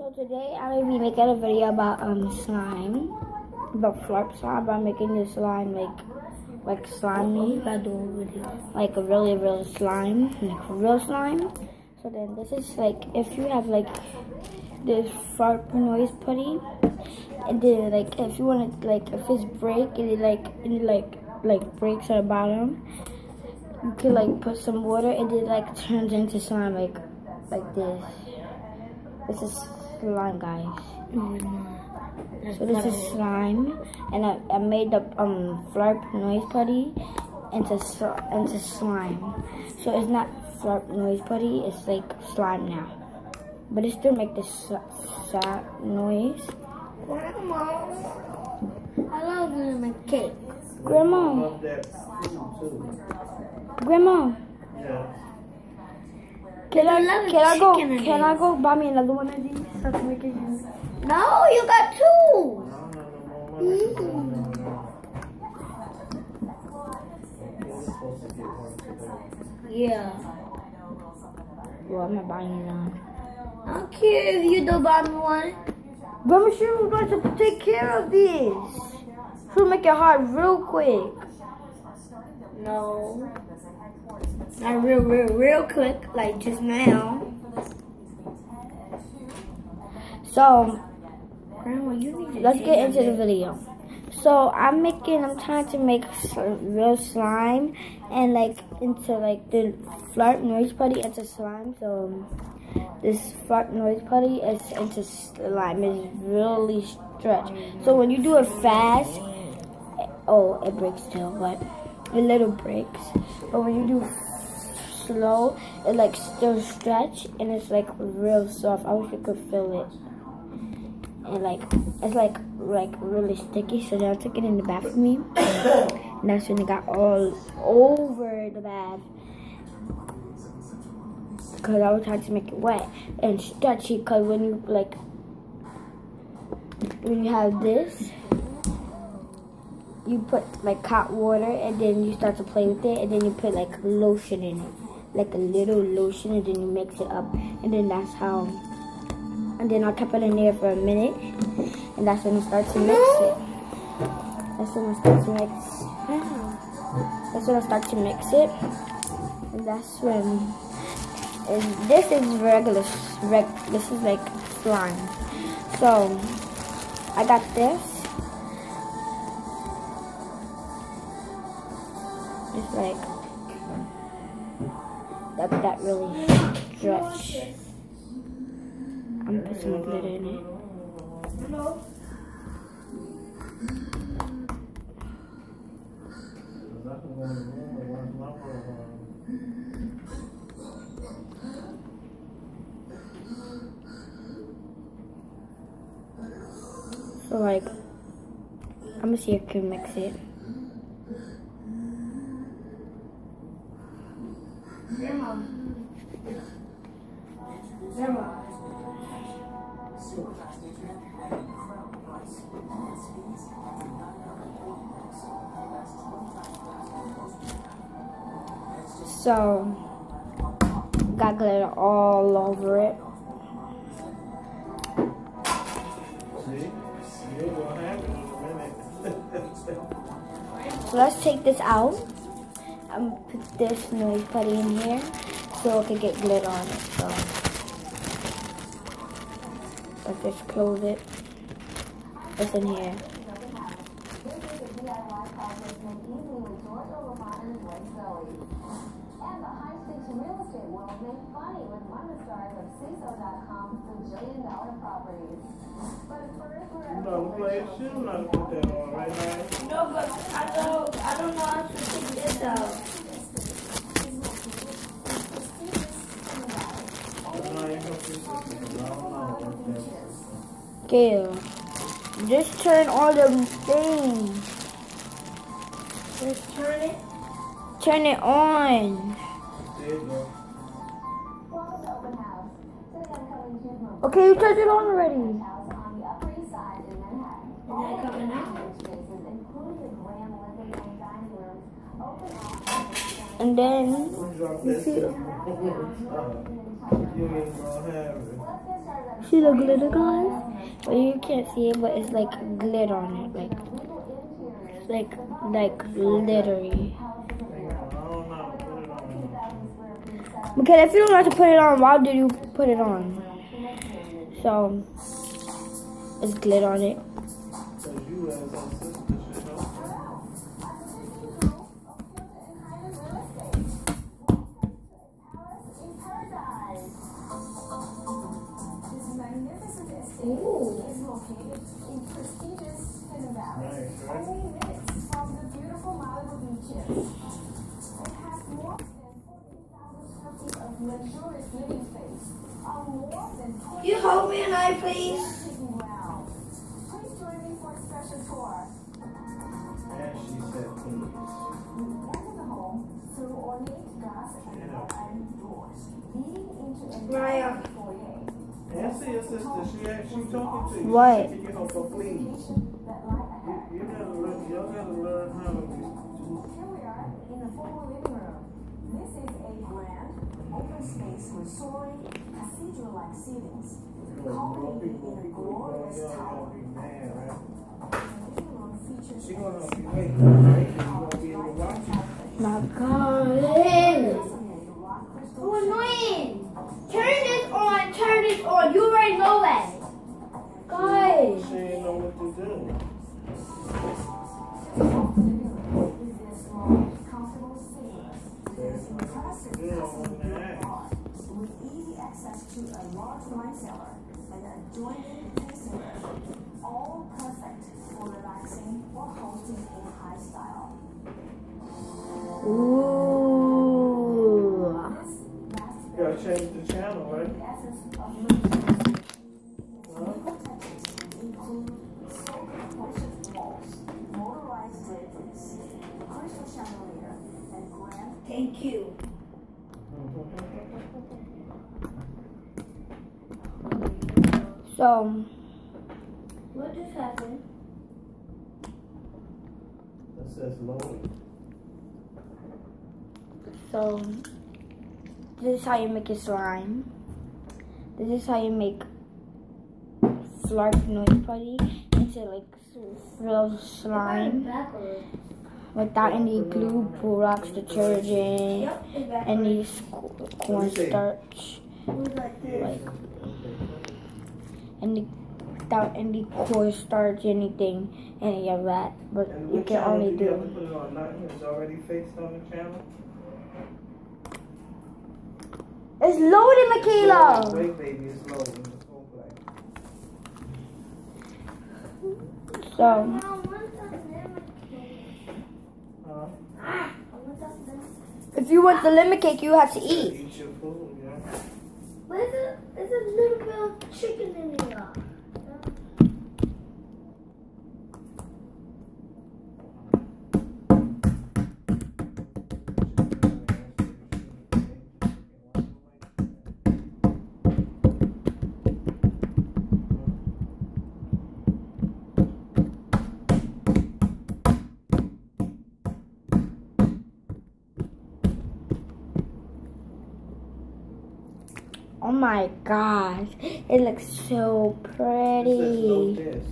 So today I will be making a video about slime, about flarp slime. About making this slime like slimy, like a real slime, like real slime. So then this is like if you have like this flarp noise putty, and then like if you want to if it's break and it breaks at the bottom, you can like put some water and it like turns into slime like this. This is slime, guys. So this is slime, and I made the flarp noise putty into slime. So it's not flarp noise putty, it's like slime now, but it still make this noise. Grandma, I love you in my cake. Grandma. Grandma. Yeah. Can I go buy me another one of these? So to make it use? No, you got two. Yeah. Well, I'm not buying none. I don't care if you don't buy me one. Grandma, she was going to take care of this. She'll make it hard real quick. No. Not real quick, like just now. So, Grandma, you need to let's get into the video. So I'm trying to make real slime and into the flarp noise putty into slime. So this flarp noise putty is into slime. It's really stretched. So when you do it fast, it breaks too, but a little breaks. But when you do slow, it still stretch and it's real soft. I wish you could feel it. And it's really sticky. So then I took it in the bath with me, and that's when it got all over the bath because I was trying to make it wet and stretchy. Because when you have this, you put hot water and then you start to play with it, and then you put lotion in it, a little lotion, and then you mix it up, and then that's how. And then I kept it in there for a minute, and that's when I start to mix it. That's when I start to mix. That's when I start to mix it, and that's when. And this is regular. This is slime. So I got this. It's that really stretch. I'm gonna put some glitter in it. So I'm gonna see if I can mix it. Grandma. So, got glitter all over it. So let's take this out. I'm gonna put this noise putty in here so it can get glitter on it. So let's just close it. It's in here. And the high-stakes real estate world made funny with one of the stars of CISO.com's bajillion-dollar properties. But first, we're at No, but I don't know how to take this out. Okay, just turn all the things. Just turn it. Turn it on. Okay, you turned it on already. And then you see You ain't gonna have it. See the glitter, guys? Well, you can't see it, but it's like glitter on it, like glittery. Okay, if you don't know how to put it on, why did you put it on? So, it's glitter on it. You hold me and I, please. Please join me for a special tour. And she said, please. We enter the home through ornate glass and iron doors, leading into a Maya. foyer. And see your sister, she talking to you. What? She said, you know, for please. You gotta learn, y'all gotta learn how to be. Here we are in the formal living room. This is a grand, open space with soaring, cathedral-like ceilings, culminating in a glorious tower. Be mad, right? The living room features She gonna be waiting, right? You gonna be able to watch it. My God. Oh, annoying. Turn this on, turn this on. You already know that. Guys. She ain't know what to do. With easy access to a large wine cellar and adjoining tasting room, all perfect for relaxing or hosting in high style. Ooh. You gotta change the channel, right? The essence of luxury Huh? include soap-precious walls, motorized draperies, crystal chandelier, and grand. Thank you. So, What just happened? That says load. so this is how you make a slime. This is how you make flarp noise putty into like real slime without any glue, Borax detergent, Yep, it's back. any cornstarch, like any without any cornstarch, anything, any of that. But And you what can channel only do you have to do. put it on? Nothing is already fixed on the channel? It's loaded, Michaela. Wait, baby, it's loading. It's gonna play. So Huh? if you want the lemon cake, you have to eat. Eat your food, yeah. There's a little bit of chicken in here. Oh my gosh, it looks so It says pretty. load this.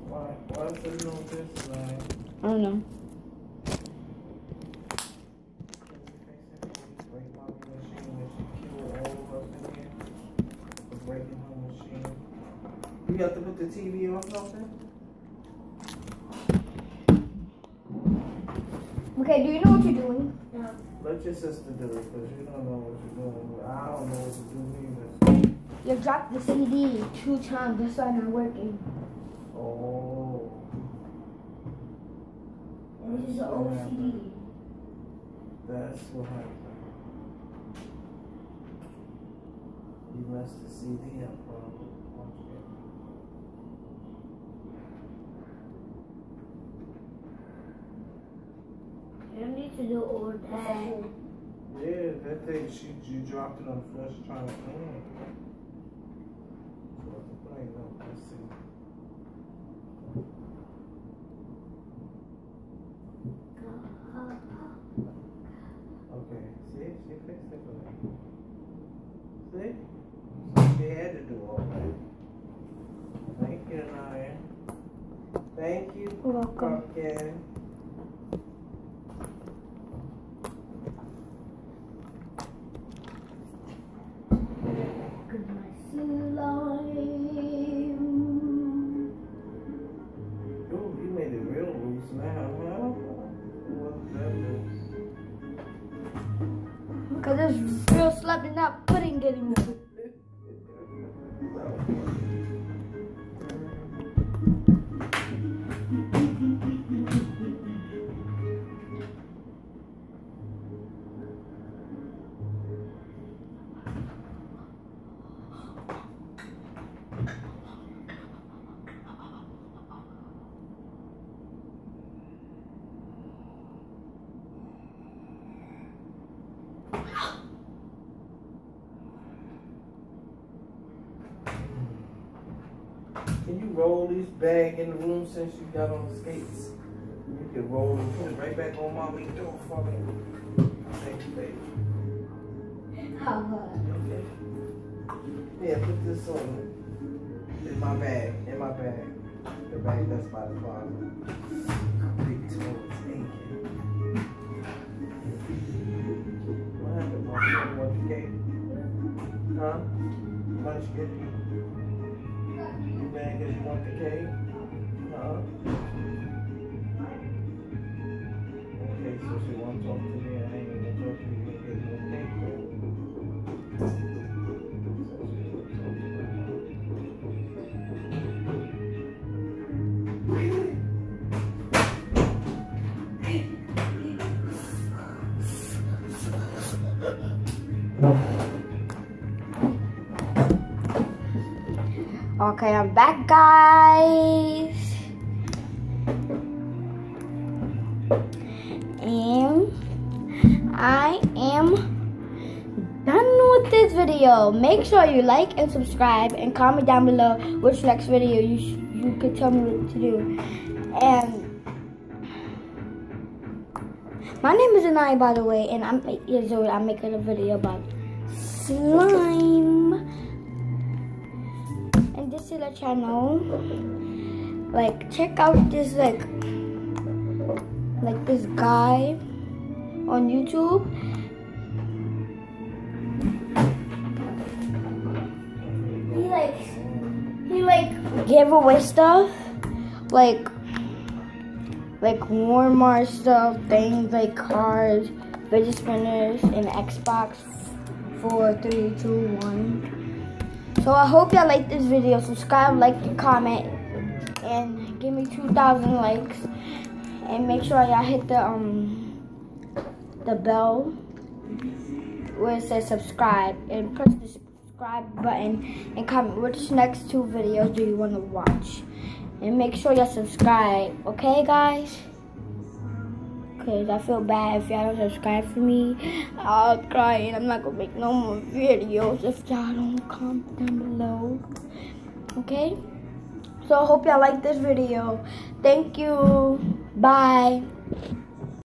Why does it load this line? I don't know. Break my machine when she killed all of us in here for breaking her machine. You have to put the TV on something? Okay, do you know what you're doing? Let your sister do it because you don't know what you're doing. I don't know what to do either. You dropped the CD 2 times, that's why not working. Oh. And this is an OCD. That's what happened. You messed the CD up, probably. You don't need to do all that. Yeah, that thing, you dropped it on the flush trying to clean it. What's the point? No, let's see. you. You're welcome. Okay. Oh, you made it real loose now, huh? What's that? Because it's real sloppy, not pudding getting me. Can you roll this bag in the room since you got on the skates? You can roll and put it right back on mommy door for me. Thank you, baby. Okay. Yeah, put this on in my bag. In my bag. The bag that's by the closet. Big toes aching. What happened, Mom? You want the cake? Huh? Munch cake? You mad because you want the cake? Huh? Okay, so she won't talk to me. I ain't gonna talk to you. You get no cake, though. Okay, I'm back, guys. And I am done with this video. Make sure you like and subscribe and comment down below which next video you could tell me what to do. And my name is Anaya, by the way, and I'm 8 years old. I'm making a video about slime. And this is a channel. Like, check out this like this guy on YouTube. He give away stuff like Walmart stuff, things like cars, fidget spinners, and Xbox 4, 3, 2, 1. So I hope y'all like this video. Subscribe, like, and comment, and give me 2,000 likes. And make sure y'all hit the bell where it says subscribe, and press the subscribe button and comment which next 2 videos do you want to watch. And make sure y'all subscribe, okay, guys? Because I feel bad if y'all don't subscribe for me. I'll cry and I'm not going to make no more videos if y'all don't comment down below. Okay? So I hope y'all like this video. Thank you. Bye.